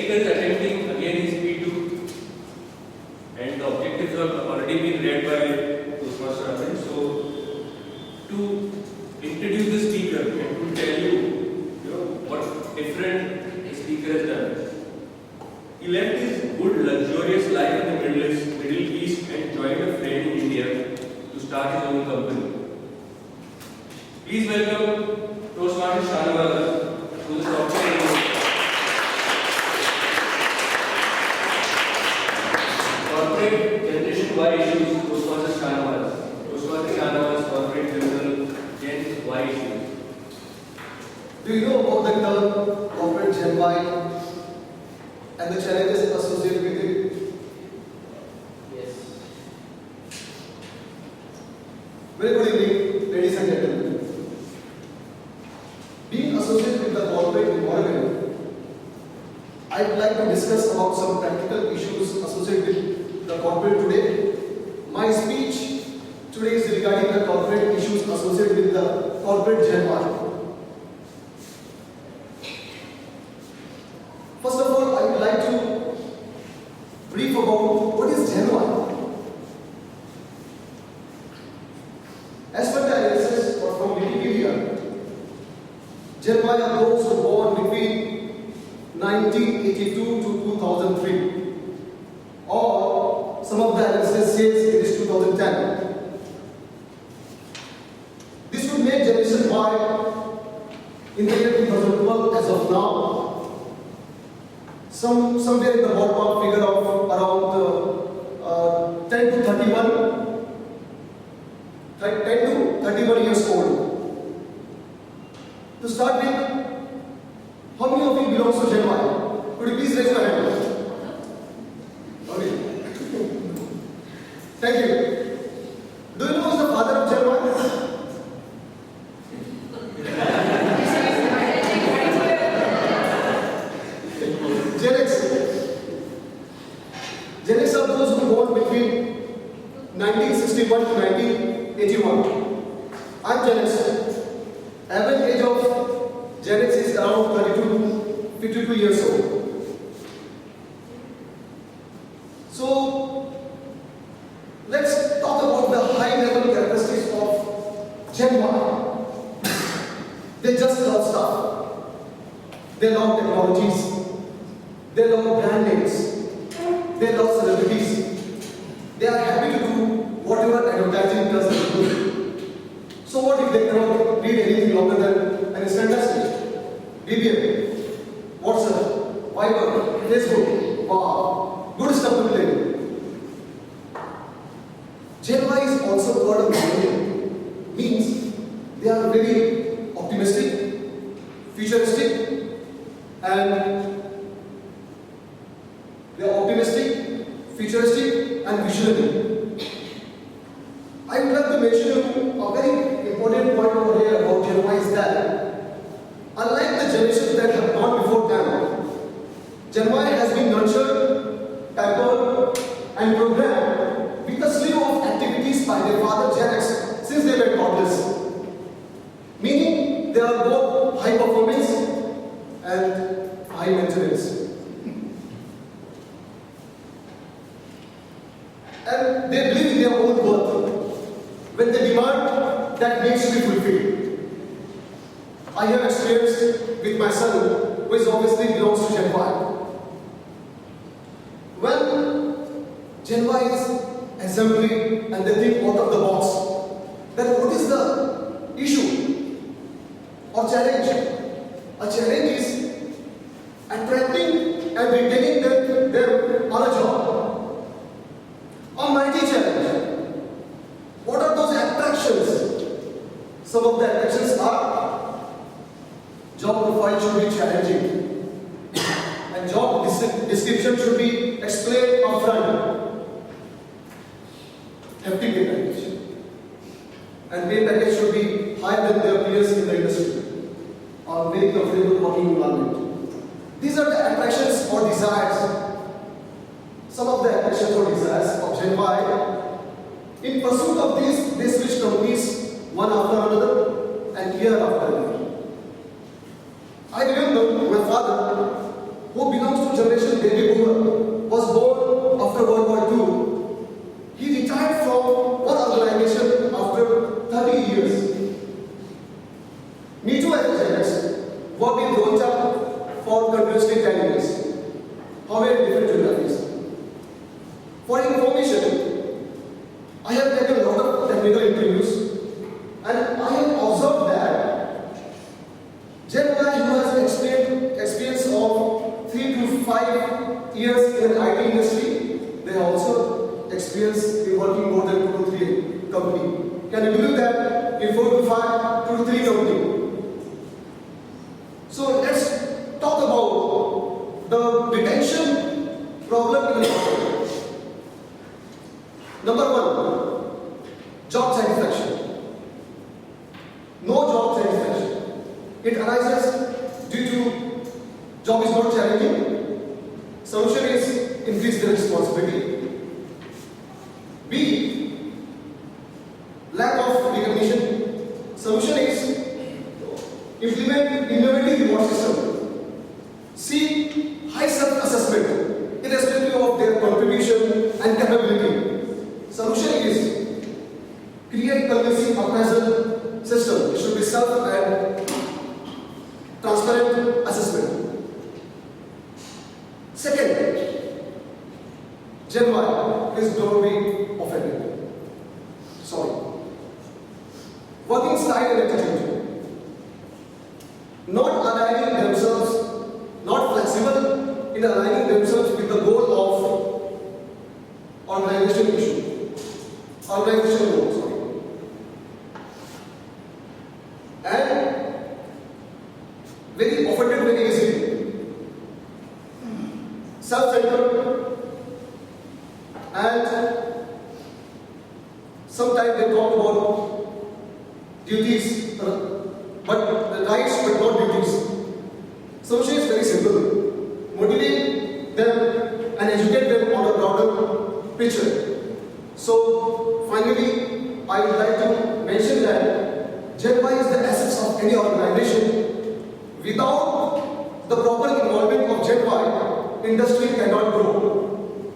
speaker is attending again is P2, and the objectives have already been read by Toastmaster Arvind. So, to introduce the speaker and to tell you, what different the speaker has done. He left his good, luxurious life in the Middle East and joined a friend in India to start his own company. Please welcome Toastmaster Shahnawaz to the software. Corporate Generation Y issues, Toastmaster Shahnawaz. Toastmaster Shahnawaz, Corporate General Gen Y issues. Do you know about the term corporate Gen Y and the challenges associated with it? Yes. Very good evening, ladies and gentlemen. Being associated with the corporate environment, I would like to discuss about some practical issues associated with the corporate today. My speech today is regarding the corporate issues associated with the corporate Gen Y. First of all, I would like to brief about what is Gen Y. As per the analysis or from Wikipedia, Gen Y are those who were born between 1982 to 2003, or some of the analysis says it is 2010. This would make Generation Y in the year 2012 as of now somewhere in the ballpark figure of around 10 to 31 years old. To start with, how many of you belongs to Gen Y? Could you please raise your hand? Okay. Thank you. Do you know who is the father of Gen Y? Gen X are those who were born between 1961 to 1981. I am Gen X. Average age of Gen X is around 32 to 52 years old. So, let's talk about the high level characteristics of Gen Y. They just love stuff. They love technologies. They love brand names. They love celebrities. They are happy to do whatever advertising does them do. So what if they cannot read anything longer than an instant message? BBM, WhatsApp, Viber, Facebook. Wow, good stuff to play with. Gen Y is also called a millennial. Means they are very optimistic, futuristic, and they are optimistic, futuristic, and visionary. I would like to mention a very important point over here about Gen Y is that, unlike the generations that have gone before them, Gen Y has been nurtured, pampered, and programmed with a slew of activities by their father Gen X since they were toddlers. Meaning, they are both high performance and high maintenance. And they believe in their own worth. When they demand, that needs to be fulfilled. I have experienced with my son, who is obviously belongs to Gen Y. When Gen Y is assembly and they think out of the box, then what is the issue or challenge? A challenge is attracting and retaining them on a job. A mighty challenge. What are those attractions? Some of the attractions are job profile should be challenging and job description should be explained upfront. Hefty pay package. And pay package should be higher than their peers in the industry. A very comfortable working environment. These are the attractions or desires. Some of the attractions or desires of Gen Y. In pursuit of these, they switch companies one after another and year after year. I remember my father who belongs to generation baby boomer, was born after World War II. He retired from one organization after 30 years. Me too as a Gen X, worked in Roncha for continuously 10 years. However, in different geographies. For information, I have taken a lot of technical interviews and I have observed that Gen Y who has experience of 3 to 5 years in the IT industry, they have also experience in working more than 2 to 3 company. Can you believe that? In 4 to 5, 2 to 3 company. So let's talk about the retention problem in the market. Number 1, job satisfaction. No job satisfaction. It arises due to job is not challenging. Solution is increase the responsibility. B, lack of recognition. Solution is implement innovative reward system. C, high self-assessment, irrespective of their contribution and capability. Solution is create convincing appraisal system. It should be self and transparent assessment. Second, Gen Y, please don't be offended. Sorry. Working style and attitude. Not aligning themselves, not flexible in aligning themselves with the goal of organization issue, organization goal, sorry. And very offended very easily. Self-centered and sometimes they talk about duties, but the rights but not duties. Solution is very simple. Motivate them and educate them on a broader picture. So finally, I would like to mention that Gen Y is the essence of any organization. Without the proper involvement of Gen Y, industry cannot grow.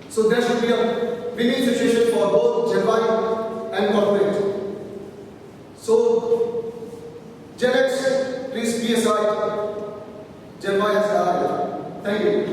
So there should be a winning situation for both Gen Y and corporate. So Gen X, please be aside. Gen Y has arrived. Thank you.